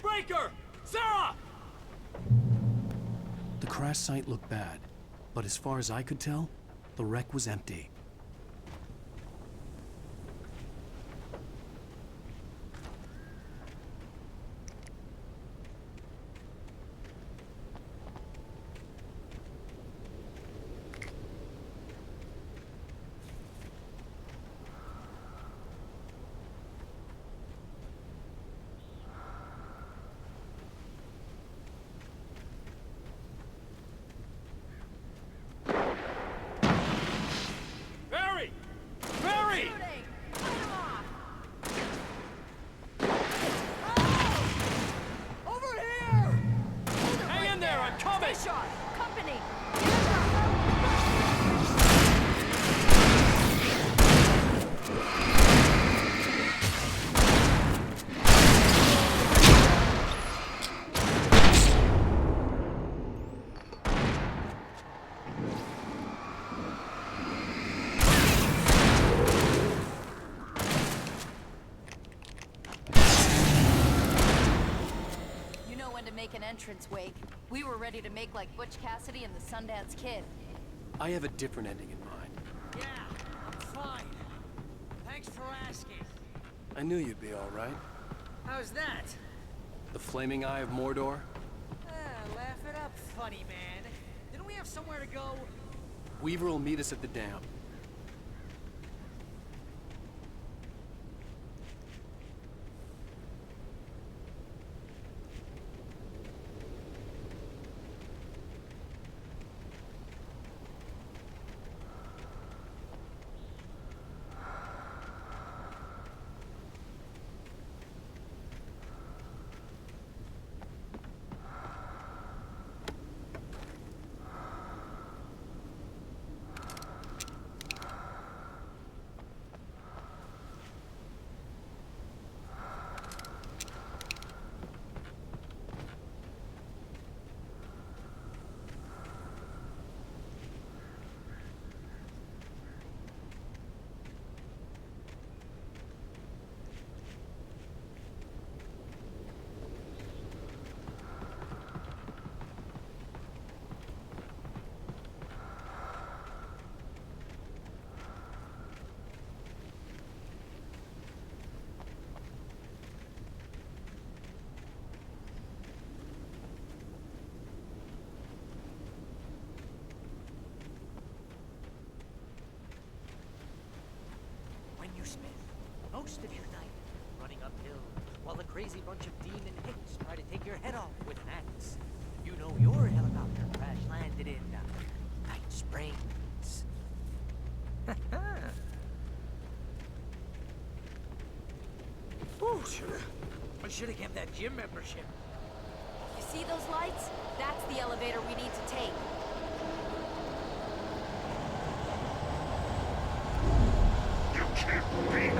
Breaker! Sarah! The crash site looked bad, but as far as I could tell, the wreck was empty. Make an entrance wake. We were ready to make like Butch Cassidy and the Sundance Kid. I have a different ending in mind. Yeah, I'm fine. Thanks for asking. I knew you'd be all right. How's that? The flaming eye of Mordor? Laugh it up, funny man. Didn't we have somewhere to go? Weaver will meet us at the dam. Most of your night running uphill while a crazy bunch of demon hicks try to take your head off with an axe. You know your helicopter crash landed in Night Springs. Ooh, I should have kept that gym membership. You see those lights? That's the elevator we need to take. You can't believe it.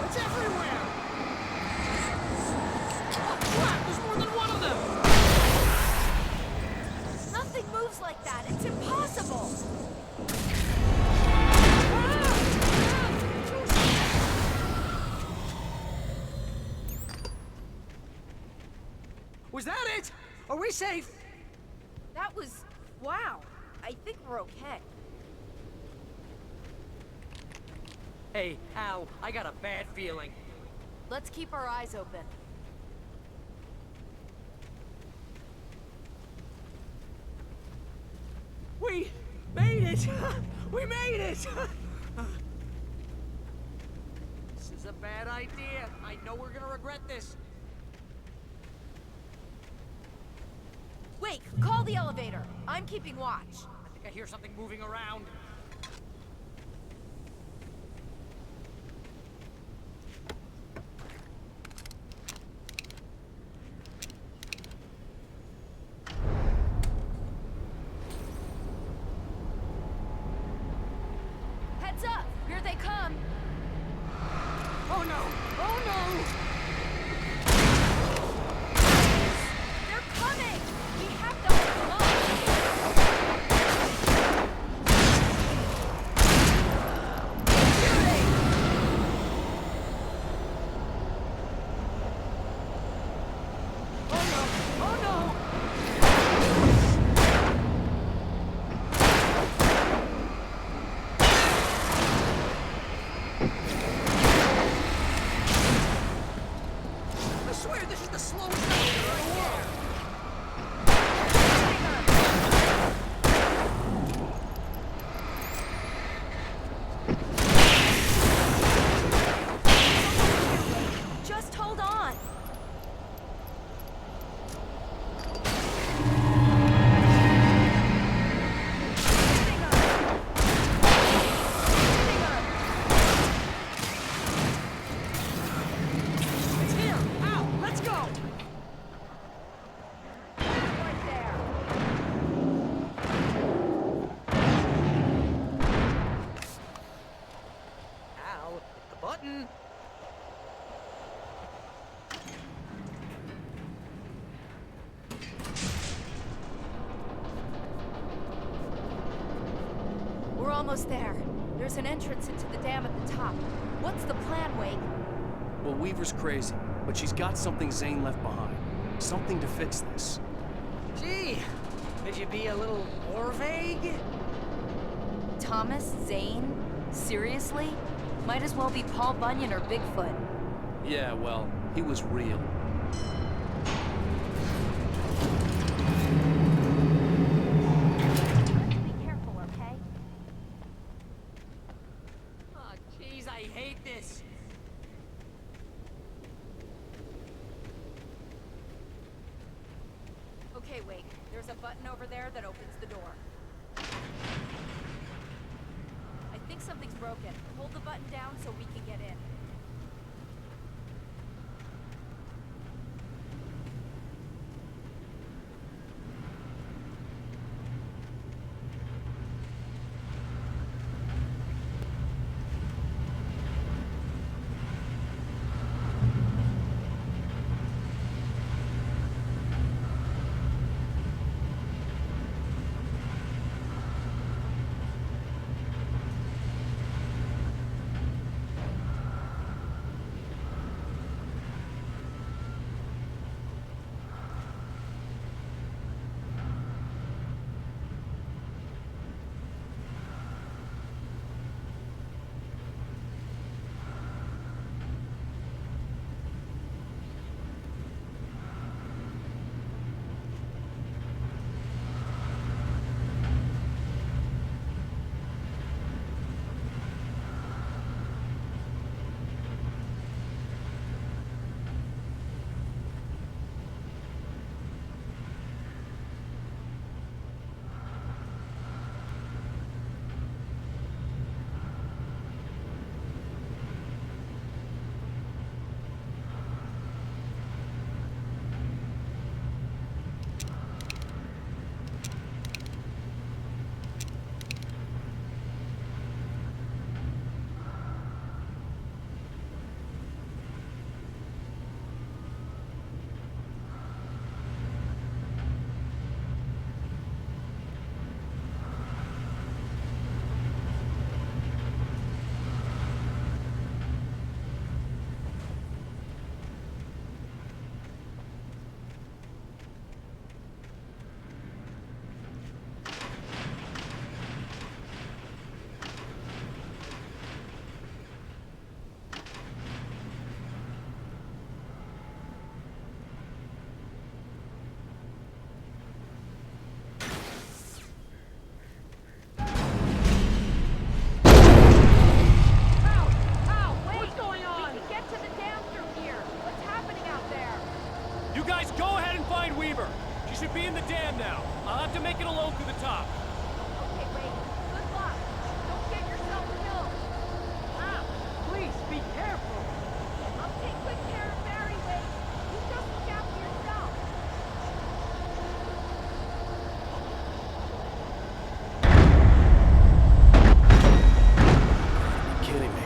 It's everywhere! Oh, crap! There's more than one of them! Nothing moves like that. It's impossible! Was that it? Are we safe? That was... wow. I think we're okay. Hey, Al, I got a bad feeling. Let's keep our eyes open. We made it! We made it! This is a bad idea. I know we're gonna regret this. Wait, call the elevator. I'm keeping watch. I think I hear something moving around. Heads up! Here they come! Oh no! Oh no! They're coming! We have to hold them off! We're almost there. There's an entrance into the dam at the top. What's the plan, Wake? Well, Weaver's crazy, but she's got something Zane left behind. Something to fix this. Gee, could you be a little more vague? Thomas? Zane? Seriously? Might as well be Paul Bunyan or Bigfoot. Yeah, well, he was real. Be careful, okay? Oh, jeez, I hate this. Okay, Wake. There's a button over there that opens the door. I think something's broken. Hold the button down so we can get in. be in the dam now. I'll have to make it alone through the top. Okay, wait. Good luck. Don't get yourself killed. Ah, please be careful. I'll take good care of Barry, Wade. You just look after yourself. You're kidding me.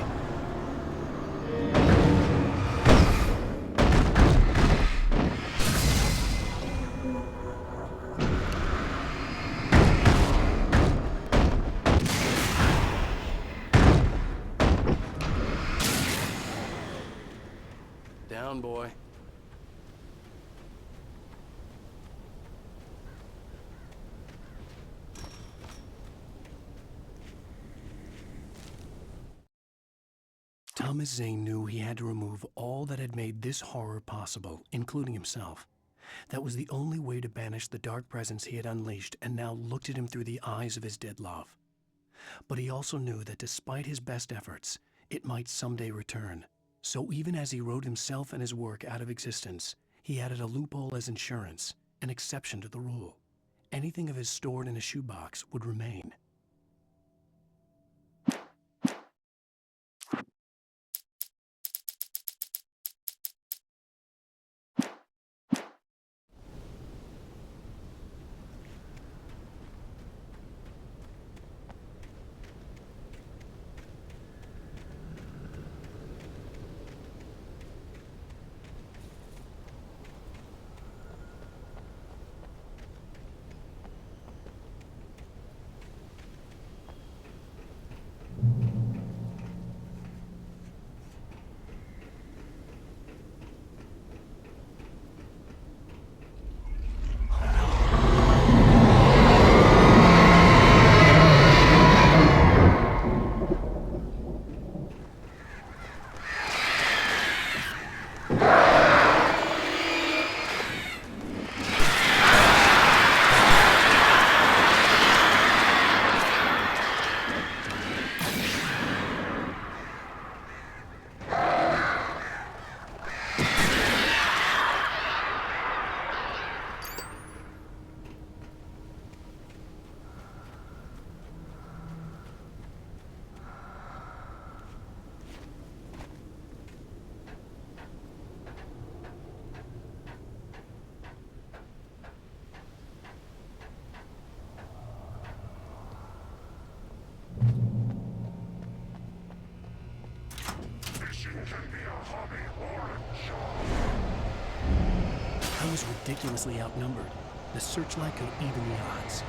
Down, boy. Thomas Zane knew he had to remove all that had made this horror possible, including himself. That was the only way to banish the dark presence he had unleashed and now looked at him through the eyes of his dead love. But he also knew that despite his best efforts, it might someday return. So even as he wrote himself and his work out of existence, he added a loophole as insurance, an exception to the rule. Anything of his stored in a shoebox would remain. can be a hobby or a job. I was ridiculously outnumbered. The searchlight could even the odds.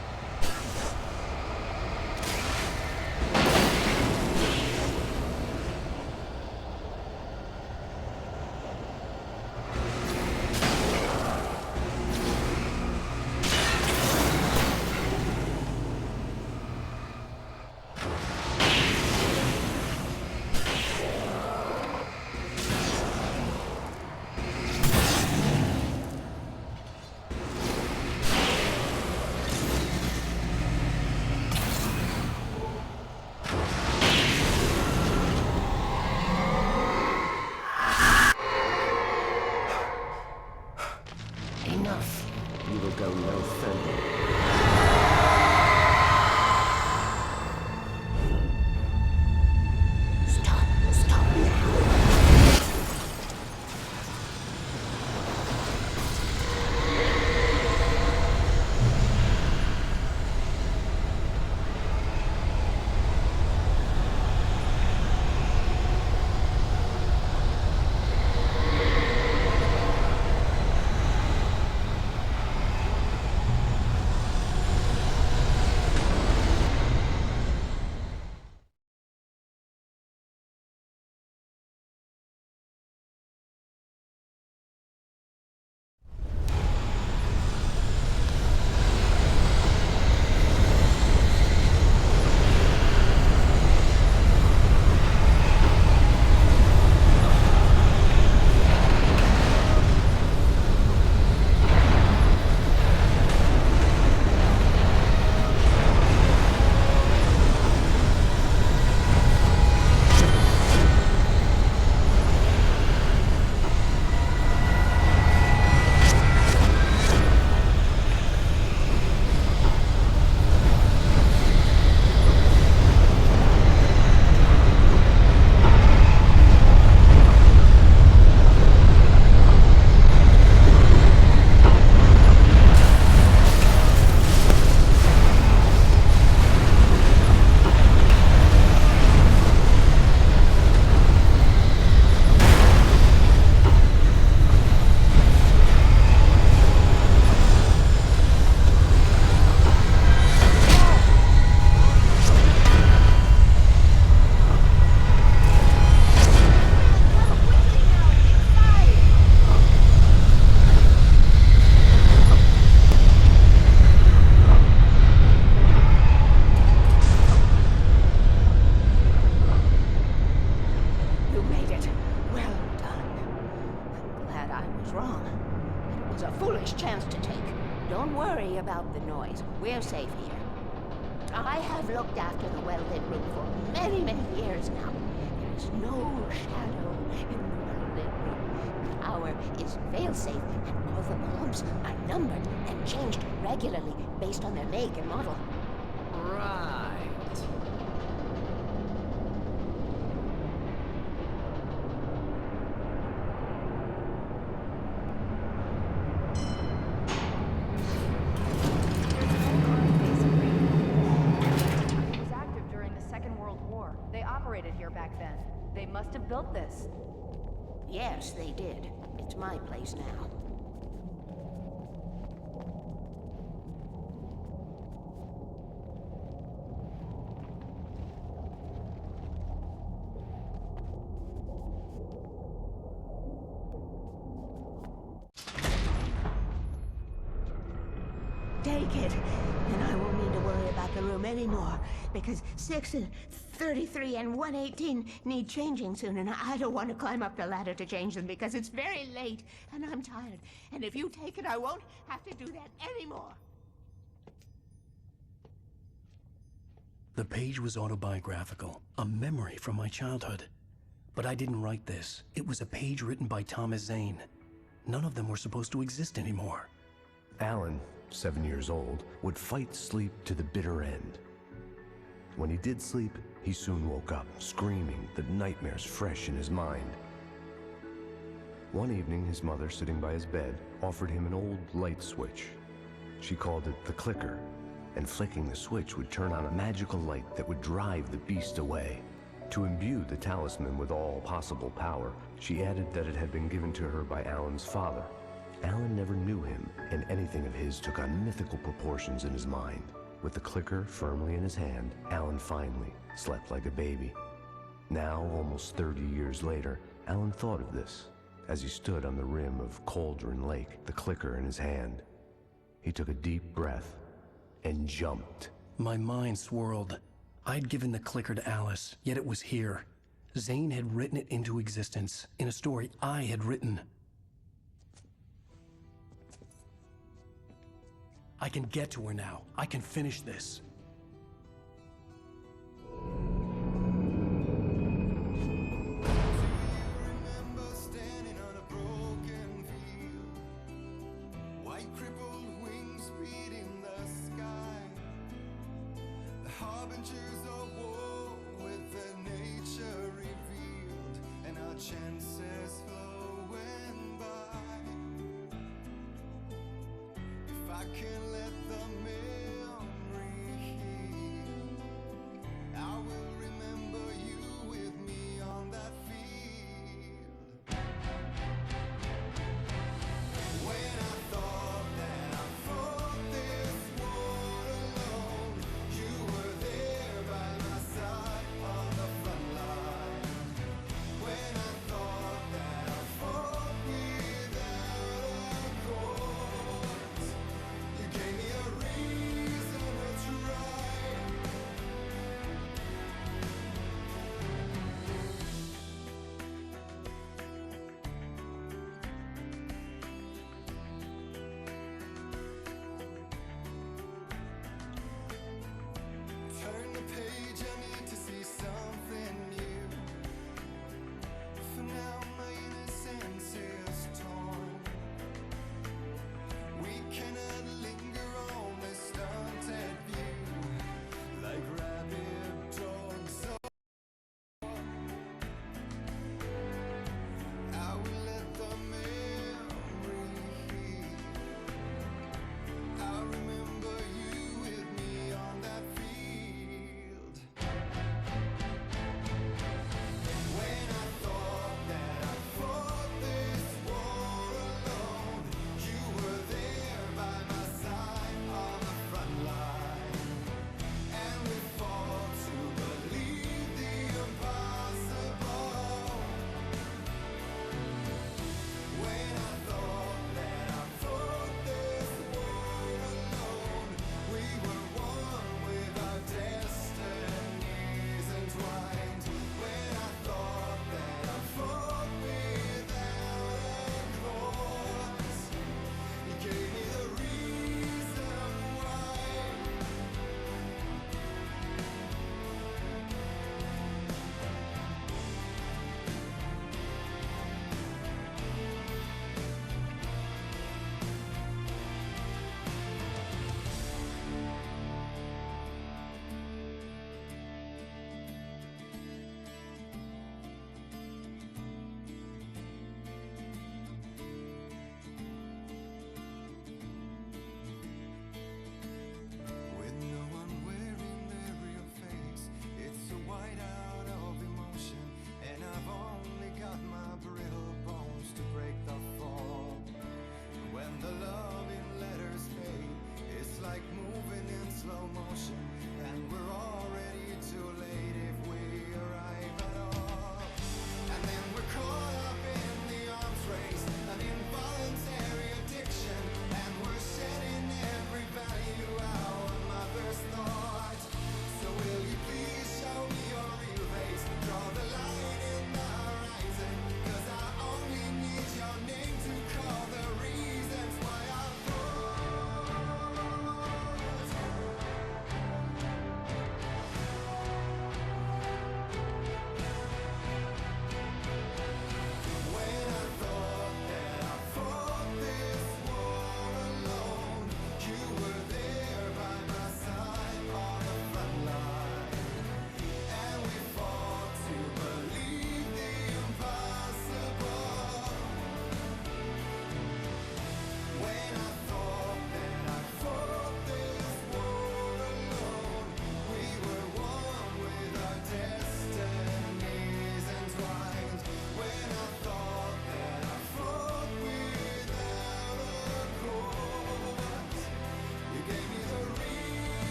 Enough. You will go no further. Stop now. Don't worry about the noise. We're safe here. I have looked after the well-lit room for many, many years now. There is no shadow in the well-lit room. The hour is fail-safe, and all the bulbs are numbered and changed regularly based on their make and model. Right. Here back then. They must have built this. Yes, they did. It's my place now. Take it, and I won't need to worry about the room anymore, because 6 and 33 and 118 need changing soon, and I don't want to climb up the ladder to change them because it's very late, and I'm tired. And if you take it, I won't have to do that anymore. The page was autobiographical, a memory from my childhood. But I didn't write this. It was a page written by Thomas Zane. None of them were supposed to exist anymore. Alan, 7 years old, would fight sleep to the bitter end. When he did sleep, he soon woke up, screaming, the nightmares fresh in his mind. One evening, his mother, sitting by his bed, offered him an old light switch. She called it the clicker, and flicking the switch would turn on a magical light that would drive the beast away. To imbue the talisman with all possible power, she added that it had been given to her by Alan's father. Alan never knew him, and anything of his took on mythical proportions in his mind. With the clicker firmly in his hand, Alan finally slept like a baby. Now, almost 30 years later, Alan thought of this as he stood on the rim of Cauldron Lake, the clicker in his hand. He took a deep breath and jumped. My mind swirled. I'd given the clicker to Alice, yet it was here. Zane had written it into existence, in a story I had written. I can get to her now. I can finish this. Remember standing on a broken field, white crippled wings beating the sky, the harbingers of war with their nature revealed, and our chances flowing by. If I can let the memory heal, I will remember you with me on that field. When I thought that I fought this war alone, you were there by my side on the front line. When I thought that I fought without a cause, you gave me a reason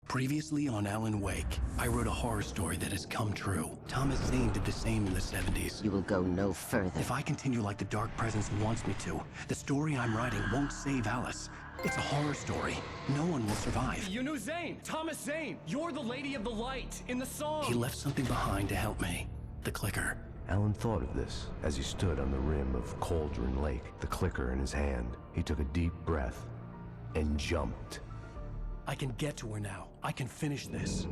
Previously on Alan Wake, I wrote a horror story that has come true. Thomas Zane did the same in the 70s. You will go no further. If I continue like the Dark Presence wants me to, the story I'm writing won't save Alice. It's a horror story. No one will survive. You knew Zane! Thomas Zane! You're the Lady of the Light in the song! He left something behind to help me. The clicker. Alan thought of this as he stood on the rim of Cauldron Lake, the clicker in his hand. He took a deep breath and jumped. I can get to her now. I can finish this.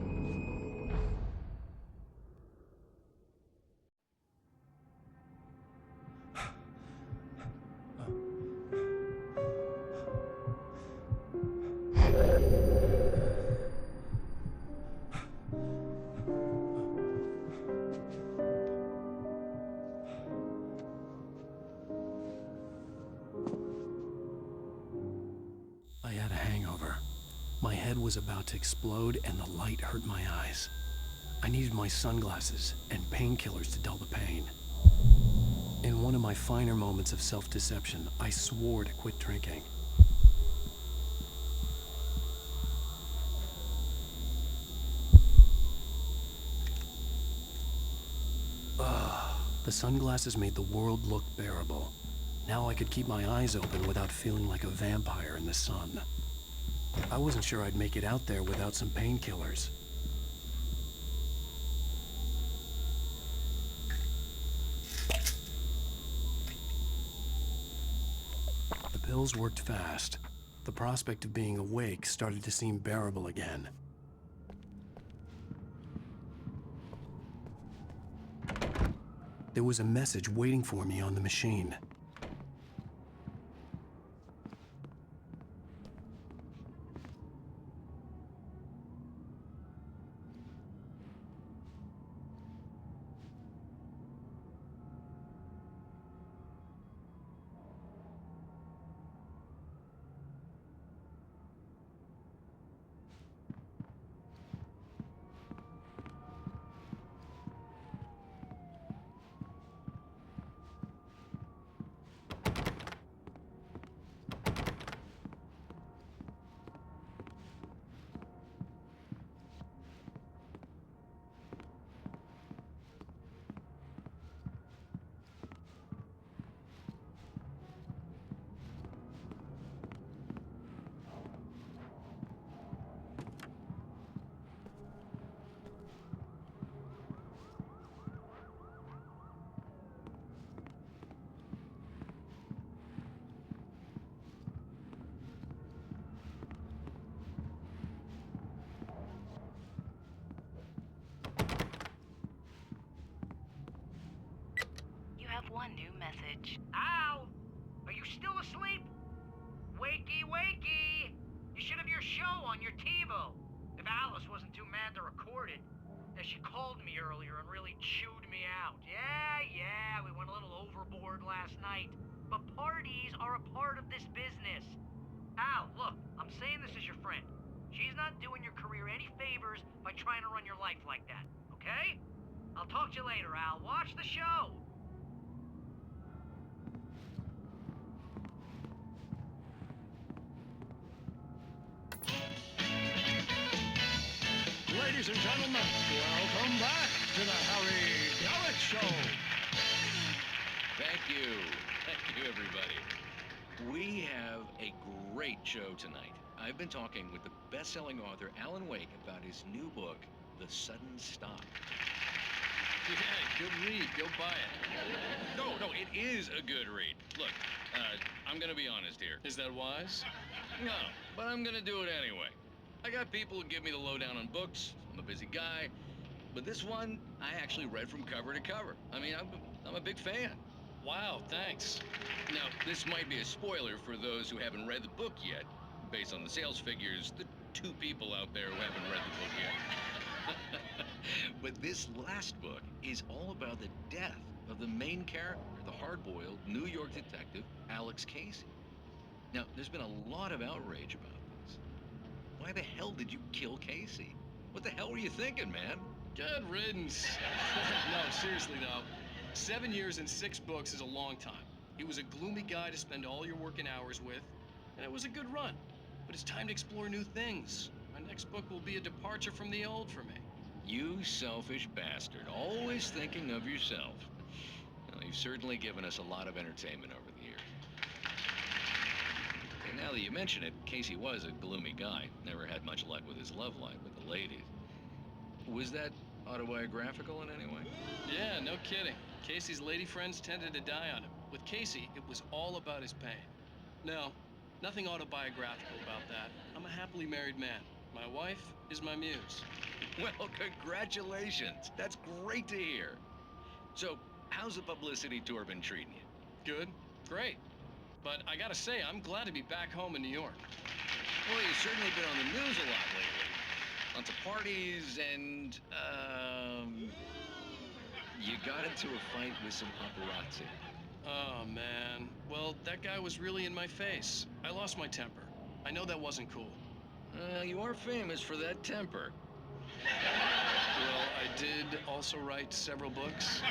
I had a hangover. My head was about to explode and the light hurt my eyes. I needed my sunglasses and painkillers to dull the pain. In one of my finer moments of self-deception, I swore to quit drinking. The sunglasses made the world look bearable. Now I could keep my eyes open without feeling like a vampire in the sun. I wasn't sure I'd make it out there without some painkillers. The pills worked fast. The prospect of being awake started to seem bearable again. There was a message waiting for me on the machine. One new message. Al! Are you still asleep? Wakey, wakey! You should have your show on your TiVo. If Alice wasn't too mad to record it. And she called me earlier and really chewed me out. Yeah, we went a little overboard last night. But parties are a part of this business. Al, look, I'm saying this as your friend. She's not doing your career any favors by trying to run your life like that, okay? I'll talk to you later, Al. Watch the show. Ladies and gentlemen, welcome back to the Harry Garrett Show. Thank you everybody. We have a great show tonight. I've been talking with the best-selling author Alan Wake about his new book, The Sudden Stop. Yeah, good read. Go buy it. No, it is a good read. Look, I'm gonna be honest here. Is that wise? No, but I'm gonna do it anyway. I got people who give me the lowdown on books. I'm a busy guy. But this one, I actually read from cover to cover. I mean, I'm a big fan. Wow, thanks. Now, this might be a spoiler for those who haven't read the book yet. Based on the sales figures, the 2 people out there who haven't read the book yet. But this last book is all about the death of the main character, the hard-boiled New York detective, Alex Casey. Now, there's been a lot of outrage about this. Why the hell did you kill Casey? What the hell were you thinking, man? Good riddance. No, seriously though. 7 years and 6 books is a long time. He was a gloomy guy to spend all your working hours with, and it was a good run. But it's time to explore new things. I The next book will be a departure from the old for me. You selfish bastard, always thinking of yourself. Well, you've certainly given us a lot of entertainment over the years. And now that you mention it, Casey was a gloomy guy. Never had much luck with his love life with the ladies. Was that autobiographical in any way? Yeah, no kidding. Casey's lady friends tended to die on him. With Casey, it was all about his pain. No, nothing autobiographical about that. I'm a happily married man. My wife is my muse. Well, congratulations. That's great to hear. So, how's the publicity tour been treating you? Good, great. But I gotta say, I'm glad to be back home in New York. Well, you've certainly been on the news a lot lately. Lots of parties and, you got into a fight with some paparazzi. Oh, man. Well, that guy was really in my face. I lost my temper. I know that wasn't cool. You are famous for that temper. Well, I did also write several books.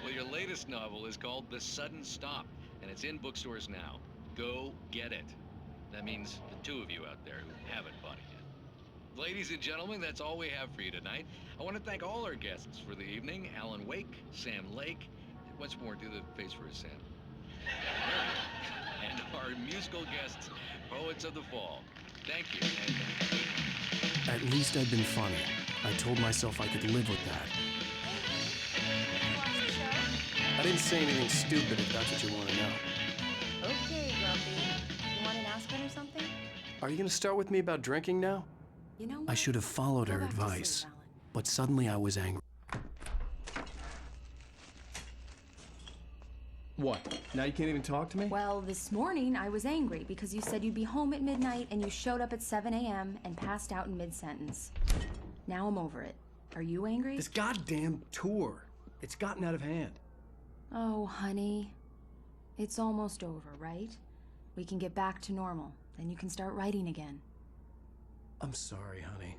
Well, your latest novel is called The Sudden Stop, and it's in bookstores now. Go get it. That means the two of you out there who haven't bought it yet. Ladies and gentlemen, that's all we have for you tonight. I want to thank all our guests for the evening. Alan Wake, Sam Lake. Once more, do the face for a Sam. And our musical guests, Poets of the Fall. Thank you. At least I'd been funny. I told myself I could live with that. I didn't say anything stupid if that's what you want to know. Okay, Grumpy. You want an aspirin or something? Are you going to start with me about drinking now? You know what? I should have followed Go her back to advice, sleep, Alan. but suddenly I was angry. What? Now you can't even talk to me? Well, this morning I was angry because you said you'd be home at midnight and you showed up at 7 a.m. and passed out in mid-sentence. Now I'm over it. Are you angry? This goddamn tour. It's gotten out of hand. Oh, honey. It's almost over, right? We can get back to normal. Then you can start writing again. I'm sorry, honey.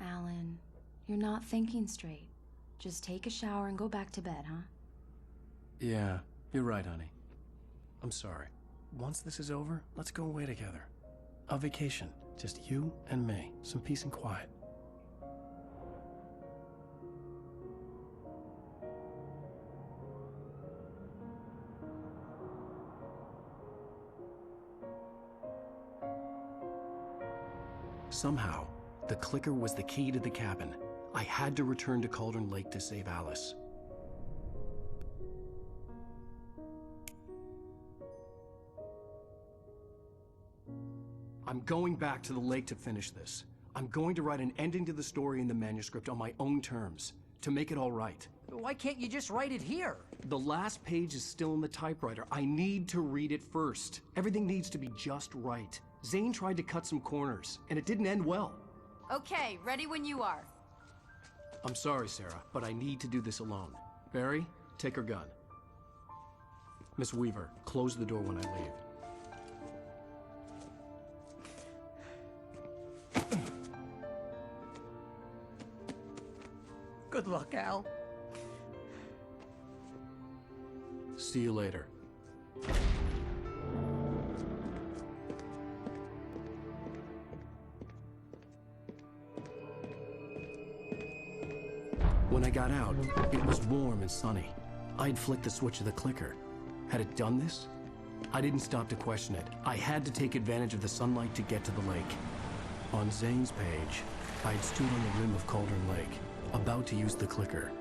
Alan, you're not thinking straight. Just take a shower and go back to bed, huh? Yeah, you're right, honey. I'm sorry. Once this is over, let's go away together. A vacation. Just you and me. Some peace and quiet. Somehow, the clicker was the key to the cabin. I had to return to Cauldron Lake to save Alice. I'm going back to the lake to finish this. I'm going to write an ending to the story in the manuscript on my own terms, to make it all right. Why can't you just write it here? The last page is still in the typewriter. I need to read it first. Everything needs to be just right. Zane tried to cut some corners, and it didn't end well. Okay, ready when you are. I'm sorry, Sarah, but I need to do this alone. Barry, take her gun. Miss Weaver, close the door when I leave. Good luck, Al. See you later. When I got out, it was warm and sunny. I'd flicked the switch of the clicker. Had it done this? I didn't stop to question it. I had to take advantage of the sunlight to get to the lake. On Zane's page, I'd stood on the rim of Cauldron Lake, about to use the clicker.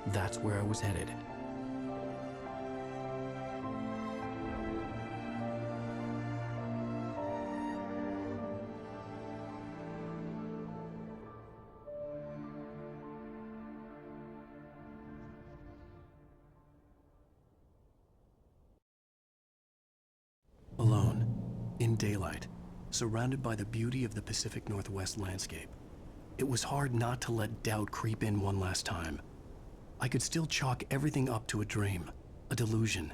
That's where I was headed. Alone, in daylight, surrounded by the beauty of the Pacific Northwest landscape. It was hard not to let doubt creep in one last time. I could still chalk everything up to a dream, a delusion.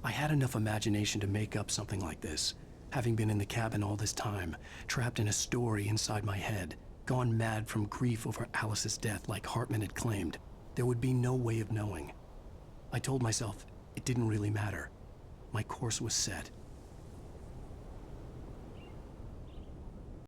I had enough imagination to make up something like this, having been in the cabin all this time, trapped in a story inside my head, gone mad from grief over Alice's death like Hartman had claimed. There would be no way of knowing. I told myself it didn't really matter. My course was set.